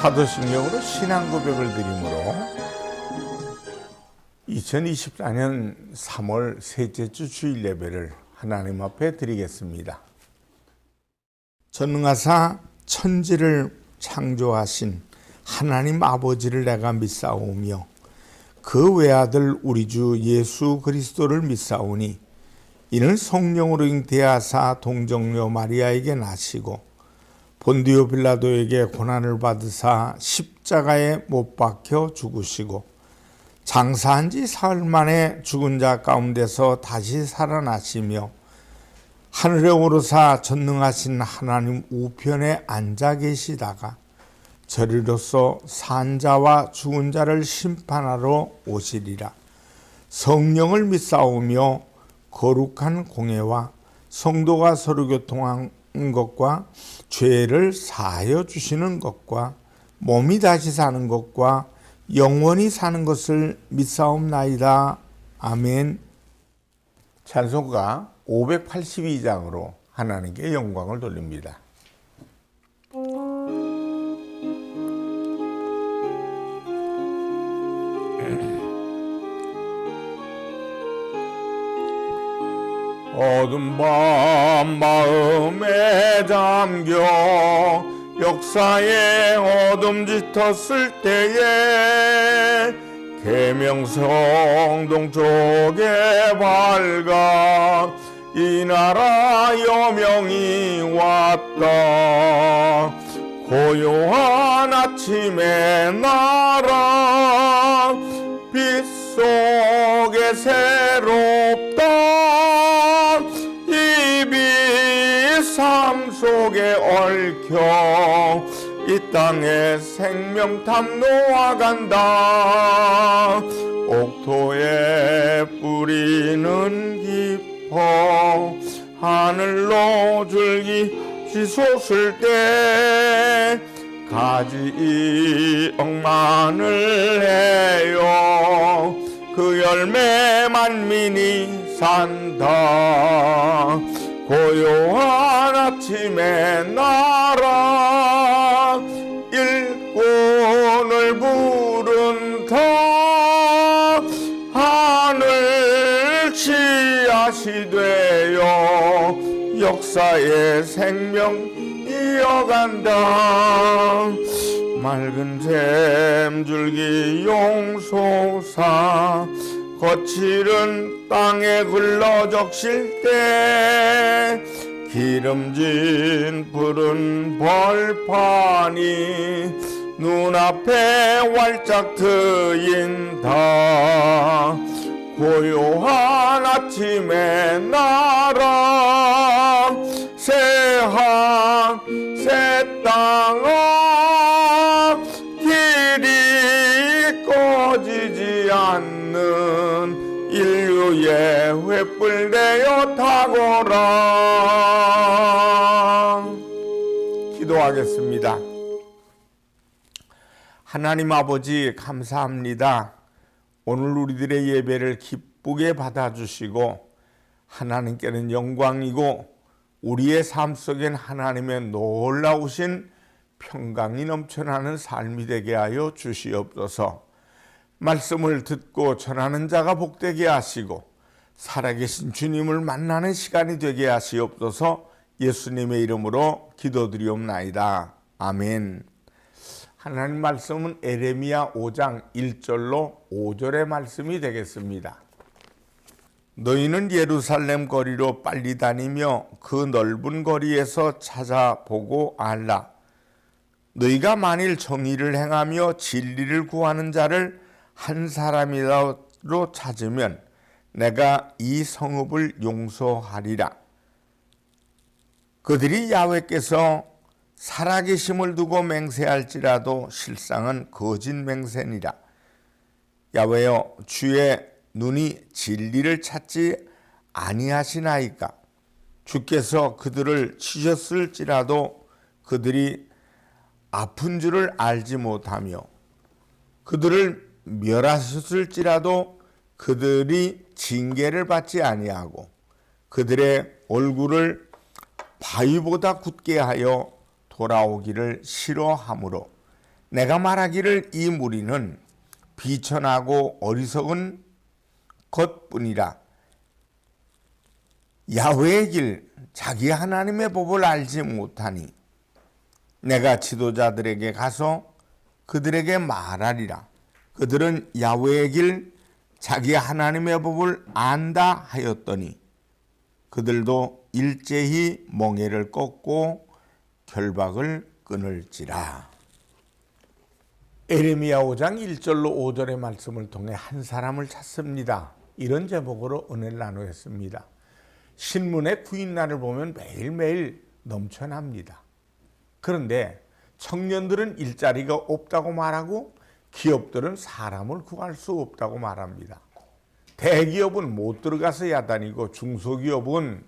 사도신경으로 신앙 고백을 드림으로 2024년 3월 셋째 주 주일 예배를 하나님 앞에 드리겠습니다. 전능하사 천지를 창조하신 하나님 아버지를 내가 믿사오며 그 외아들 우리 주 예수 그리스도를 믿사오니 이는 성령으로 잉태하사 동정녀 마리아에게 나시고 본디오 빌라도에게 고난을 받으사 십자가에 못 박혀 죽으시고 장사한 지 사흘 만에 죽은 자 가운데서 다시 살아나시며 하늘에 오르사 전능하신 하나님 우편에 앉아 계시다가 저리로서 산 자와 죽은 자를 심판하러 오시리라. 성령을 믿사오며 거룩한 공예와 성도가 서로 교통한 것과 죄를 사하여 주시는 것과 몸이 다시 사는 것과 영원히 사는 것을 믿사옵나이다. 아멘. 찬송가 582장으로 하나님께 영광을 돌립니다. 어두운 밤 마음에 잠겨 역사의 어둠 짙었을 때에 계명성 동쪽에 밝아 이 나라 여명이 왔다. 고요한 아침의 나라 빛 속에 새롭다. 삶 속에 얽혀 이 땅에 생명탐 놓아간다. 옥토에 뿌리는 깊어 하늘로 줄기 솟을 때 가지 억만을 해요. 그 열매 만민이 산다. 고요한 아침의 나라 일꾼을 부른다. 하늘 씨앗이 되어 역사의 생명 이어간다. 맑은 샘줄기 용솟아 거칠은 땅에 흘러적실 때 기름진 푸른 벌판이 눈앞에 활짝 트인다. 고요한 아침의 나라 새하늘 새 땅아 길이 꺼지지 않는 인류의 횃불 되어 타거라. 기도하겠습니다. 하나님 아버지 감사합니다. 오늘 우리들의 예배를 기쁘게 받아주시고 하나님께는 영광이고 우리의 삶 속엔 하나님의 놀라우신 평강이 넘쳐나는 삶이 되게 하여 주시옵소서. 말씀을 듣고 전하는 자가 복되게 하시고 살아계신 주님을 만나는 시간이 되게 하시옵소서. 예수님의 이름으로 기도드리옵나이다. 아멘. 하나님 말씀은 에레미야 5장 1절로 5절의 말씀이 되겠습니다. 너희는 예루살렘 거리로 빨리 다니며 그 넓은 거리에서 찾아보고 알라. 너희가 만일 정의를 행하며 진리를 구하는 자를 한 사람이라도 찾으면 내가 이 성읍을 용서하리라. 그들이 야훼께서 살아계심을 두고 맹세할지라도 실상은 거짓 맹세니라. 야훼여 주의 눈이 진리를 찾지 아니하시나이까. 주께서 그들을 치셨을지라도 그들이 아픈 줄을 알지 못하며 그들을 멸하셨을지라도 그들이 징계를 받지 아니하고 그들의 얼굴을 바위보다 굳게 하여 돌아오기를 싫어하므로 내가 말하기를 이 무리는 비천하고 어리석은 것뿐이라 야훼의 길 자기 하나님의 법을 알지 못하니 내가 지도자들에게 가서 그들에게 말하리라. 그들은 야훼의 길 자기 하나님의 법을 안다 하였더니 그들도 일제히 멍에를 꺾고 결박을 끊을지라. 에레미야 5장 1절로 5절의 말씀을 통해 한 사람을 찾습니다. 이런 제목으로 은혜를 나누었습니다. 신문의 구인날을 보면 매일매일 넘쳐납니다. 그런데 청년들은 일자리가 없다고 말하고 기업들은 사람을 구할 수 없다고 말합니다. 대기업은 못 들어가서 야단이고 중소기업은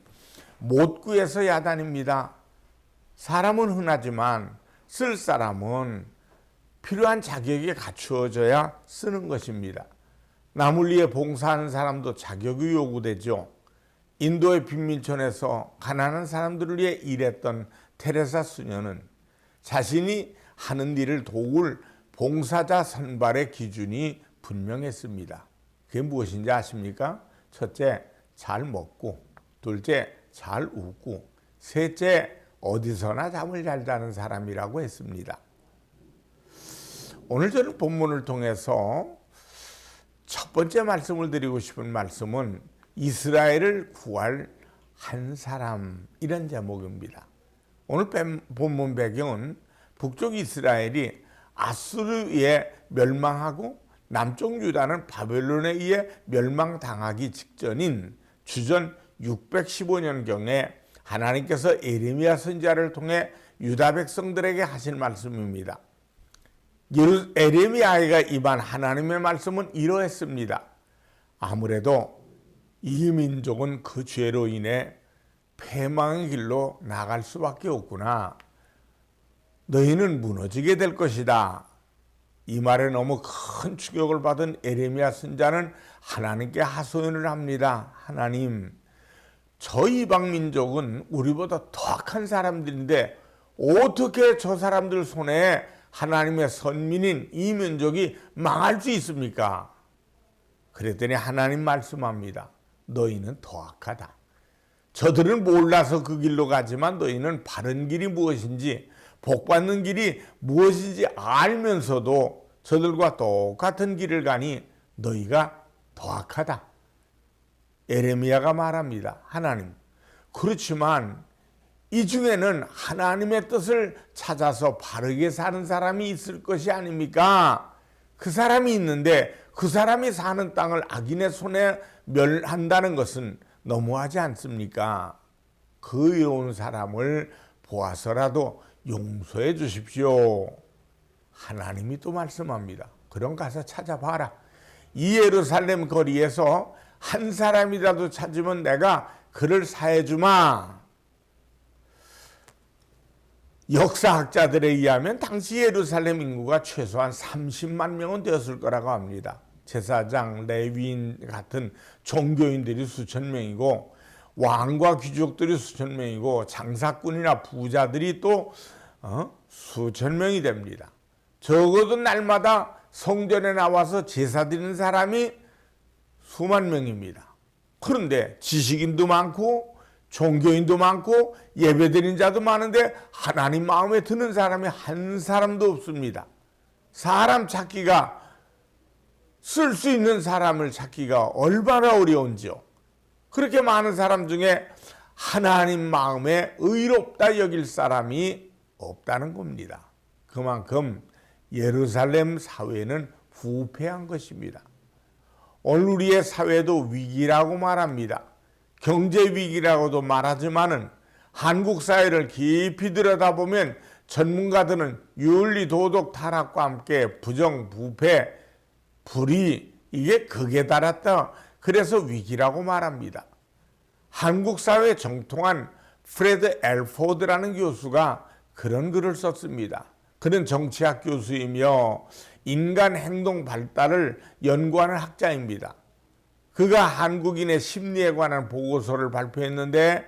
못 구해서 야단입니다. 사람은 흔하지만 쓸 사람은 필요한 자격이 갖추어져야 쓰는 것입니다. 남을 위해 봉사하는 사람도 자격이 요구되죠. 인도의 빈민촌에서 가난한 사람들을 위해 일했던 테레사 수녀는 자신이 하는 일을 도울 봉사자 선발의 기준이 분명했습니다. 그게 무엇인지 아십니까? 첫째, 잘 먹고, 둘째, 잘 웃고, 셋째, 어디서나 잠을 잘 자는 사람이라고 했습니다. 오늘 저는 본문을 통해서 첫 번째 말씀을 드리고 싶은 말씀은 이스라엘을 구할 한 사람, 이런 제목입니다. 오늘 본문 배경은 북쪽 이스라엘이 아수르에 의해 멸망하고 남쪽 유다는 바벨론에 의해 멸망당하기 직전인 주전 615년경에 하나님께서 에레미야 선지자를 통해 유다 백성들에게 하신 말씀입니다. 에레미야가 입한 하나님의 말씀은 이러했습니다. 아무래도 이 민족은 그 죄로 인해 패망의 길로 나갈 수밖에 없구나. 너희는 무너지게 될 것이다. 이 말에 너무 큰 충격을 받은 에레미야 선지자는 하나님께 하소연을 합니다. 하나님, 저 이방 민족은 우리보다 더 악한 사람들인데 어떻게 저 사람들 손에 하나님의 선민인 이 민족이 망할 수 있습니까? 그랬더니 하나님 말씀합니다. 너희는 더 악하다. 저들은 몰라서 그 길로 가지만 너희는 바른 길이 무엇인지 복받는 길이 무엇인지 알면서도 저들과 똑같은 길을 가니 너희가 더 악하다. 에레미야가 말합니다. 하나님, 그렇지만 이 중에는 하나님의 뜻을 찾아서 바르게 사는 사람이 있을 것이 아닙니까? 그 사람이 있는데 그 사람이 사는 땅을 악인의 손에 멸한다는 것은 너무하지 않습니까? 그 의로운 사람을 보아서라도 용서해 주십시오. 하나님이 또 말씀합니다. 그럼 가서 찾아봐라. 이 예루살렘 거리에서 한 사람이라도 찾으면 내가 그를 사해 주마. 역사학자들에 의하면 당시 예루살렘 인구가 최소한 30만 명은 되었을 거라고 합니다. 제사장, 레위인 같은 종교인들이 수천 명이고 왕과 귀족들이 수천 명이고 장사꾼이나 부자들이 또 수천 명이 됩니다. 적어도 날마다 성전에 나와서 제사 드리는 사람이 수만 명입니다. 그런데 지식인도 많고 종교인도 많고 예배드리는 자도 많은데 하나님 마음에 드는 사람이 한 사람도 없습니다. 사람 찾기가, 쓸 수 있는 사람을 찾기가 얼마나 어려운지요. 그렇게 많은 사람 중에 하나님 마음에 의롭다 여길 사람이 없다는 겁니다. 그만큼 예루살렘 사회는 부패한 것입니다. 오늘 우리의 사회도 위기라고 말합니다. 경제 위기라고도 말하지만은 한국 사회를 깊이 들여다보면 전문가들은 윤리 도덕 타락과 함께 부정 부패 불의 이게 극에 달았다. 그래서 위기라고 말합니다. 한국 사회에 정통한 프레드 엘포드라는 교수가 그런 글을 썼습니다. 그는 정치학 교수이며 인간 행동 발달을 연구하는 학자입니다. 그가 한국인의 심리에 관한 보고서를 발표했는데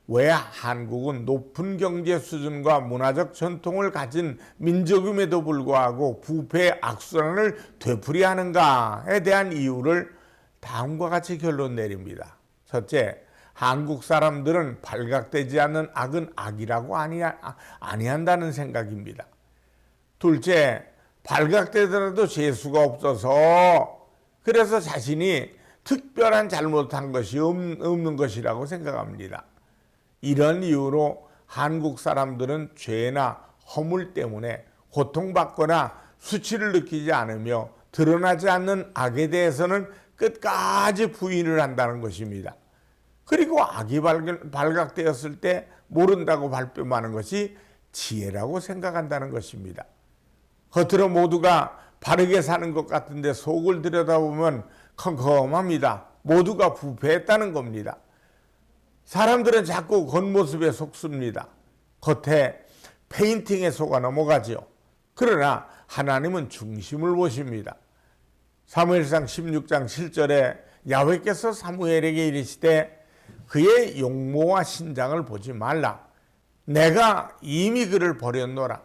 왜 한국은 높은 경제 수준과 문화적 전통을 가진 민족임에도 불구하고 부패의 악순환을 되풀이하는가에 대한 이유를 다음과 같이 결론 내립니다. 첫째, 한국 사람들은 발각되지 않는 악은 악이라고 아니한다는 생각입니다. 둘째, 발각되더라도 재수가 없어서 그래서 자신이 특별한 잘못한 것이 없는 것이라고 생각합니다. 이런 이유로 한국 사람들은 죄나 허물 때문에 고통받거나 수치를 느끼지 않으며 드러나지 않는 악에 대해서는 끝까지 부인을 한다는 것입니다. 그리고 악이 발각되었을 때 모른다고 발뺌하는 것이 지혜라고 생각한다는 것입니다. 겉으로 모두가 바르게 사는 것 같은데 속을 들여다보면 컴컴합니다. 모두가 부패했다는 겁니다. 사람들은 자꾸 겉모습에 속습니다. 겉에 페인팅에 속아 넘어가지요. 그러나 하나님은 중심을 보십니다. 사무엘상 16장 7절에 야훼께서 사무엘에게 이르시되 그의 용모와 신장을 보지 말라. 내가 이미 그를 버렸노라.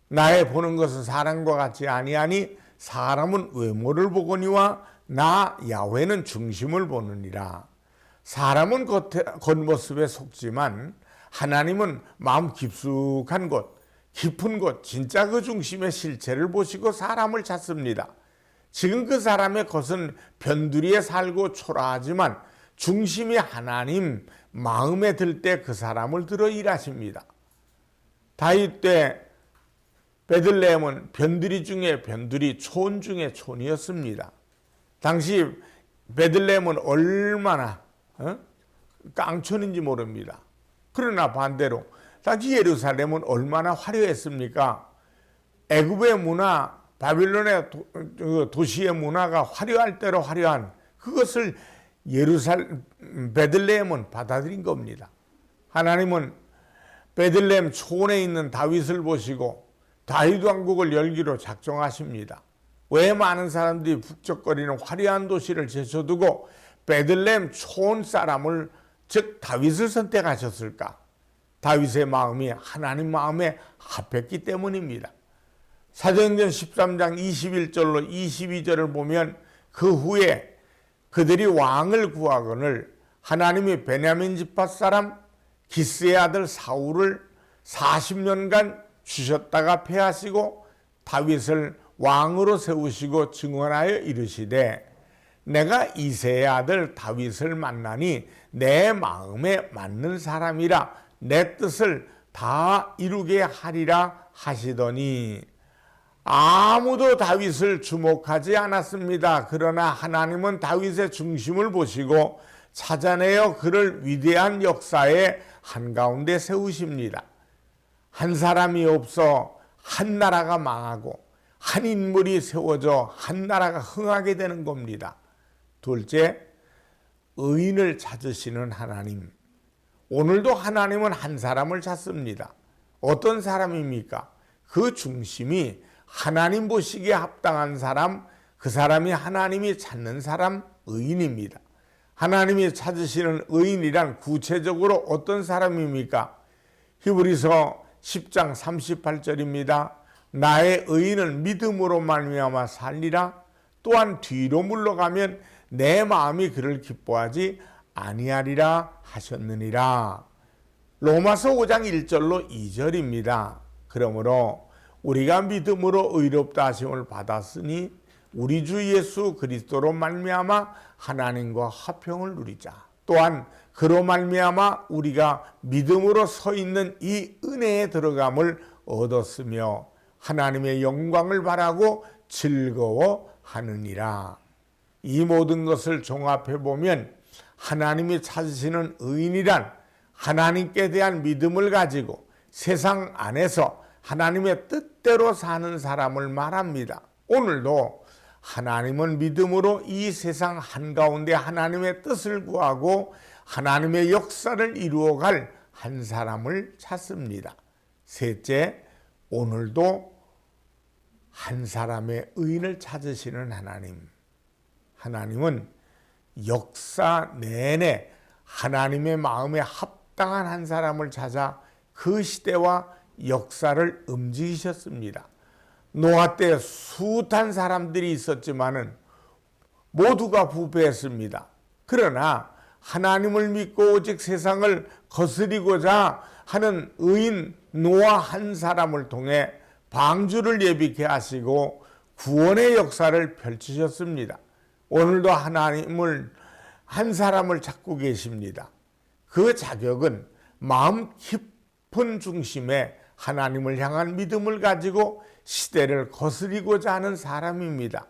나의 보는 것은 사람과 같지 아니하니 사람은 외모를 보거니와 나 야훼는 중심을 보느니라. 사람은 겉모습에 속지만 하나님은 마음 깊숙한 곳, 깊은 곳, 진짜 그 중심의 실체를 보시고 사람을 찾습니다. 지금 그 사람의 겉은 변두리에 살고 초라하지만 중심이 하나님 마음에 들 때 그 사람을 들어 일하십니다. 다윗 때 베들레헴은 변두리 중에 변두리, 촌 중에 촌이었습니다. 당시 베들레헴은 얼마나 깡촌인지 모릅니다. 그러나 반대로 당시 예루살렘은 얼마나 화려했습니까? 애굽의 문화, 바빌론의 도시의 문화가 화려할 대로 화려한 그것을 베들레헴은 받아들인 겁니다. 하나님은 베들레헴 촌에 있는 다윗을 보시고 다윗 왕국을 열기로 작정하십니다. 왜 많은 사람들이 북적거리는 화려한 도시를 제쳐두고 베들레헴 촌 사람을 즉 다윗을 선택하셨을까? 다윗의 마음이 하나님 마음에 합했기 때문입니다. 사도행전 13장 21절로 22절을 보면 그 후에 그들이 왕을 구하거늘 하나님이 베냐민 지파 사람 기스의 아들 사울을 40년간 주셨다가 패하시고 다윗을 왕으로 세우시고 증언하여 이르시되 내가 이새의 아들 다윗을 만나니 내 마음에 맞는 사람이라 내 뜻을 다 이루게 하리라 하시더니 아무도 다윗을 주목하지 않았습니다. 그러나 하나님은 다윗의 중심을 보시고 찾아내어 그를 위대한 역사의 한가운데 세우십니다. 한 사람이 없어 한 나라가 망하고 한 인물이 세워져 한 나라가 흥하게 되는 겁니다. 둘째, 의인을 찾으시는 하나님. 오늘도 하나님은 한 사람을 찾습니다. 어떤 사람입니까? 그 중심이 하나님 보시기에 합당한 사람, 그 사람이 하나님이 찾는 사람, 의인입니다. 하나님이 찾으시는 의인이란 구체적으로 어떤 사람입니까? 히브리서 10장 38절입니다. 나의 의인은 믿음으로 말미암아 살리라. 또한 뒤로 물러가면 내 마음이 그를 기뻐하지 아니하리라 하셨느니라. 로마서 5장 1절로 2절입니다. 그러므로 우리가 믿음으로 의롭다 하심을 받았으니 우리 주 예수 그리스도로 말미암아 하나님과 화평을 누리자. 또한 그로 말미암아 우리가 믿음으로 서 있는 이 은혜에 들어감을 얻었으며 하나님의 영광을 바라고 즐거워하느니라. 이 모든 것을 종합해 보면 하나님이 찾으시는 의인이란 하나님께 대한 믿음을 가지고 세상 안에서 하나님의 뜻대로 사는 사람을 말합니다. 오늘도 하나님은 믿음으로 이 세상 한가운데 하나님의 뜻을 구하고 하나님의 역사를 이루어갈 한 사람을 찾습니다. 셋째, 오늘도 한 사람의 의인을 찾으시는 하나님. 하나님은 역사 내내 하나님의 마음에 마땅한 한 사람을 찾아 그 시대와 역사를 움직이셨습니다. 노아 때 숱한 사람들이 있었지만은 모두가 부패했습니다. 그러나 하나님을 믿고 오직 세상을 거스리고자 하는 의인 노아 한 사람을 통해 방주를 예비케 하시고 구원의 역사를 펼치셨습니다. 오늘도 하나님을 한 사람을 찾고 계십니다. 그 자격은 마음 깊은 중심에 하나님을 향한 믿음을 가지고 시대를 거스리고자 하는 사람입니다.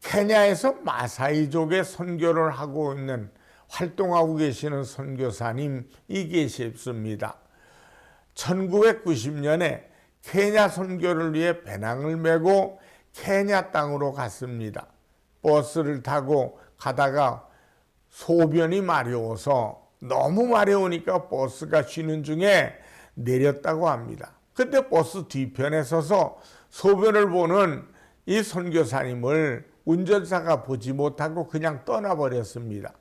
케냐에서 마사이족의 선교를 하고 있는 활동하고 계시는 선교사님이 계십니다. 1990년에 케냐 선교를 위해 배낭을 메고 케냐 땅으로 갔습니다. 버스를 타고 가다가 소변이 마려워서 너무 마려우니까 버스가 쉬는 중에 내렸다고 합니다. 그때 버스 뒤편에 서서 소변을 보는 이 선교사님을 운전사가 보지 못하고 그냥 떠나버렸습니다.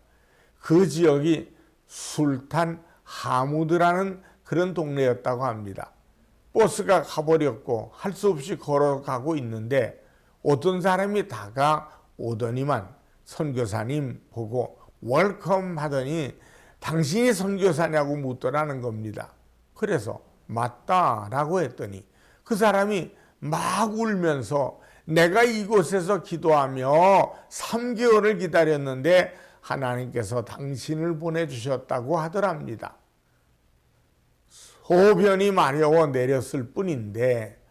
그 지역이 술탄 하무드라는 그런 동네였다고 합니다. 버스가 가버렸고 할 수 없이 걸어가고 있는데 어떤 사람이 다가오더니만 선교사님 보고 웰컴 하더니 당신이 선교사냐고 묻더라는 겁니다. 그래서 맞다라고 했더니 그 사람이 막 울면서 내가 이곳에서 기도하며 3개월을 기다렸는데 하나님께서 당신을 보내주셨다고 하더랍니다. 소변이 마려워 내렸을 뿐인데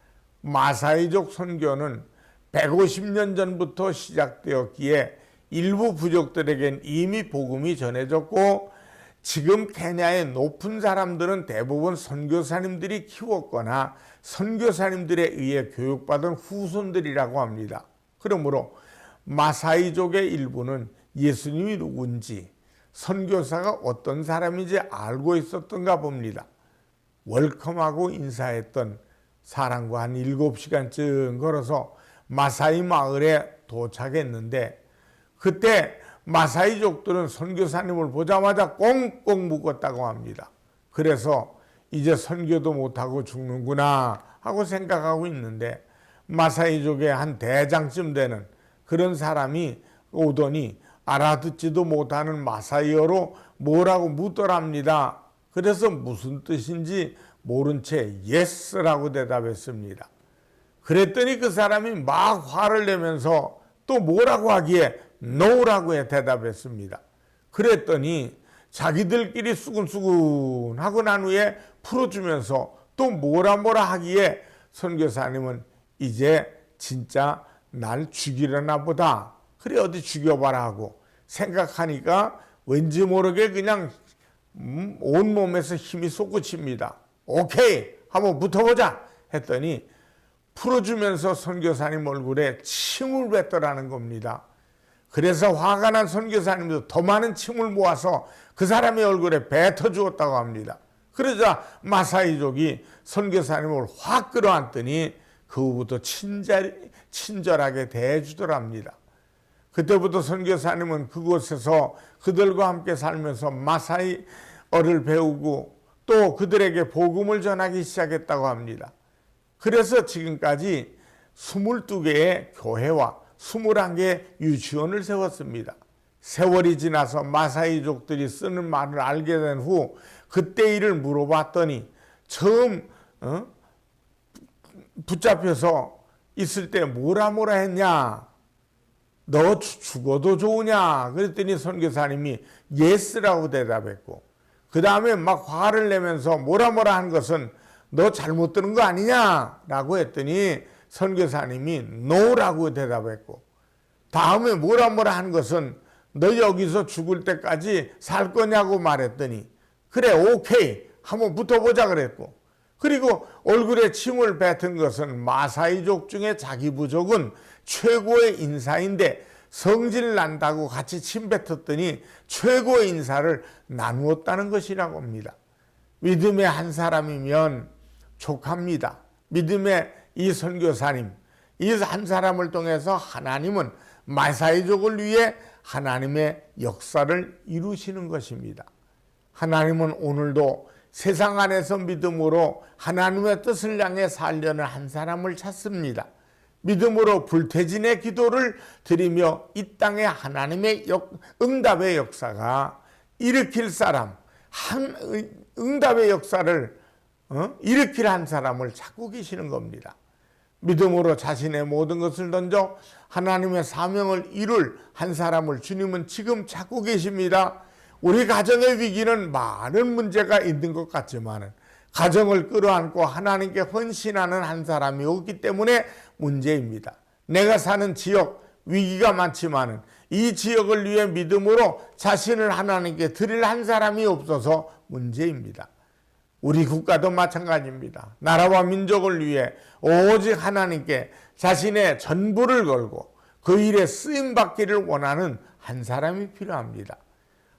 마사이족 선교는 150년 전부터 시작되었기에 일부 부족들에겐 이미 복음이 전해졌고 지금 케냐의 높은 사람들은 대부분 선교사님들이 키웠거나 선교사님들에 의해 교육받은 후손들이라고 합니다. 그러므로 마사이족의 일부는 예수님이 누군지 선교사가 어떤 사람인지 알고 있었던가 봅니다. 웰컴하고 인사했던 사람과 한 7시간쯤 걸어서 마사이 마을에 도착했는데 그때 마사이족들은 선교사님을 보자마자 꽁꽁 묶었다고 합니다. 그래서 이제 선교도 못하고 죽는구나 하고 생각하고 있는데 마사이족의 한 대장쯤 되는 그런 사람이 오더니 알아듣지도 못하는 마사이어로 뭐라고 묻더랍니다. 그래서 무슨 뜻인지 모른 채 예스라고 대답했습니다. 그랬더니 그 사람이 막 화를 내면서 또 뭐라고 하기에 노라고 대답했습니다. 그랬더니 자기들끼리 수근수근 하고 난 후에 풀어주면서 또 뭐라 하기에 선교사님은 이제 진짜 날 죽이려나 보다. 그래 어디 죽여봐라 하고 생각하니까 왠지 모르게 그냥 온몸에서 힘이 솟구칩니다. 오케이 한번 붙어보자 했더니 풀어주면서 선교사님 얼굴에 침을 뱉더라는 겁니다. 그래서 화가 난 선교사님도 더 많은 침을 모아서 그 사람의 얼굴에 뱉어주었다고 합니다. 그러자 마사이족이 선교사님을 확 끌어안더니 그 후부터 친절하게 대해주더랍니다. 그때부터 선교사님은 그곳에서 그들과 함께 살면서 마사이어를 배우고 또 그들에게 복음을 전하기 시작했다고 합니다. 그래서 지금까지 22개의 교회와 21개의 유치원을 세웠습니다. 세월이 지나서 마사이족들이 쓰는 말을 알게 된 후 그때 일을 물어봤더니 처음 붙잡혀서 있을 때 뭐라 했냐? 너 죽어도 좋으냐? 그랬더니 선교사님이 예스라고 대답했고 그 다음에 막 화를 내면서 뭐라 한 것은 너 잘못 들은 거 아니냐? 라고 했더니 선교사님이 노라고 대답했고 다음에 뭐라 한 것은 너 여기서 죽을 때까지 살 거냐고 말했더니 그래 오케이 한번 붙어보자 그랬고 그리고 얼굴에 침을 뱉은 것은 마사이족 중에 자기 부족은 최고의 인사인데 성질 난다고 같이 침 뱉었더니 최고의 인사를 나누었다는 것이라고 합니다. 믿음의 한 사람이면 족합니다. 믿음의 이 선교사님, 이 한 사람을 통해서 하나님은 마사이족을 위해 하나님의 역사를 이루시는 것입니다. 하나님은 오늘도 세상 안에서 믿음으로 하나님의 뜻을 향해 살려는 한 사람을 찾습니다. 믿음으로 불태진의 기도를 드리며 이 땅에 하나님의 응답의 역사가 일으킬 사람, 응답의 역사를 일으킬 한 사람을 찾고 계시는 겁니다. 믿음으로 자신의 모든 것을 던져 하나님의 사명을 이룰 한 사람을 주님은 지금 찾고 계십니다. 우리 가정의 위기는 많은 문제가 있는 것 같지만 가정을 끌어안고 하나님께 헌신하는 한 사람이 없기 때문에 문제입니다. 내가 사는 지역 위기가 많지만 이 지역을 위해 믿음으로 자신을 하나님께 드릴 한 사람이 없어서 문제입니다. 우리 국가도 마찬가지입니다. 나라와 민족을 위해 오직 하나님께 자신의 전부를 걸고 그 일에 쓰임받기를 원하는 한 사람이 필요합니다.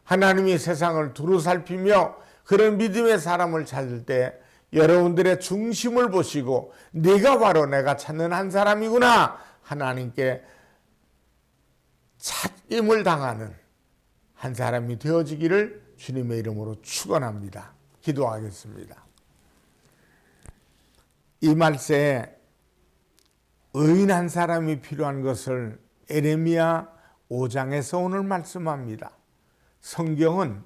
하나님이 세상을 두루 살피며 그런 믿음의 사람을 찾을 때 여러분들의 중심을 보시고 네가 바로 내가 찾는 한 사람이구나 하나님께 찾임을 당하는 한 사람이 되어지기를 주님의 이름으로 축원합니다. 기도하겠습니다. 이 말세에 의인 한 사람이 필요한 것을 에레미야 5장에서 오늘 말씀합니다. 성경은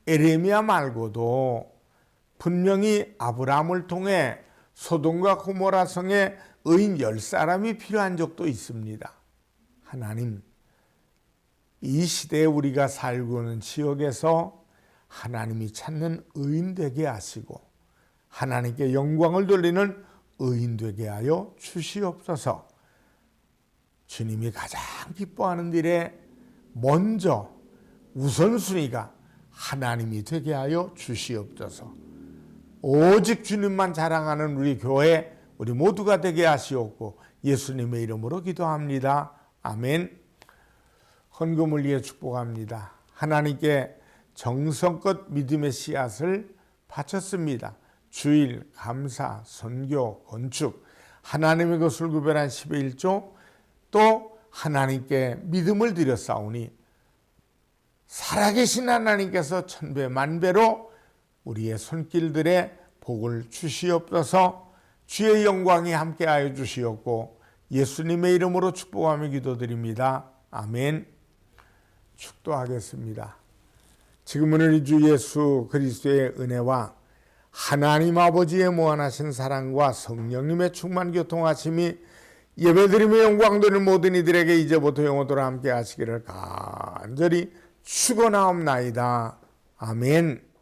에레미야 말고도 분명히 아브라함을 통해 소돔과 고모라 성에 의인 10사람이 필요한 적도 있습니다. 하나님, 이 시대에 우리가 살고 있는 지역에서 하나님이 찾는 의인 되게 하시고 하나님께 영광을 돌리는 의인 되게 하여 주시옵소서. 주님이 가장 기뻐하는 일에 먼저 우선순위가 하나님이 되게 하여 주시옵소서. 오직 주님만 자랑하는 우리 교회, 우리 모두가 되게 하시옵고 예수님의 이름으로 기도합니다. 아멘. 헌금을 위해 축복합니다. 하나님께 정성껏 믿음의 씨앗을 바쳤습니다. 주일, 감사, 선교, 건축, 하나님의 것을 구별한 10의 1조, 또 하나님께 믿음을 드렸사오니 살아계신 하나님께서 천배 만배로 우리의 손길들에 복을 주시옵소서. 주의 영광이 함께하여 주시옵고 예수님의 이름으로 축복하며 기도드립니다. 아멘. 축도하겠습니다. 지금은 우리 주 예수 그리스도의 은혜와 하나님 아버지의 무한하신 사랑과 성령님의 충만 교통하심이 예배드리며 영광 돌리는 모든 이들에게 이제부터 영원토록 함께 하시기를 간절히 축원하옵나이다. 아멘.